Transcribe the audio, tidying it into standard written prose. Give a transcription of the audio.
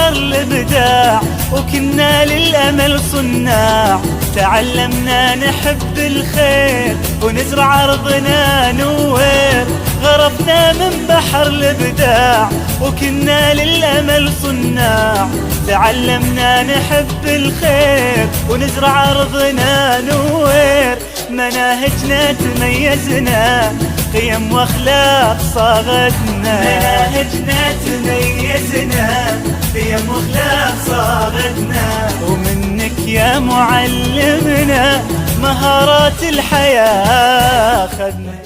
بحر الإبداع، وكنا للأمل صناع. تعلمنا نحب الخير ونزرع أرضنا نوير. غرفنا من بحر الإبداع وكنا للأمل صناع. تعلمنا نحب الخير ونزرع أرضنا نوير. مناهجنا تميزنا، قيم واخلاق صاغتنا. مناهجنا تميزنا، قيم واخلاق صاغتنا. ومنك يا معلمنا مهارات الحياة خذنا.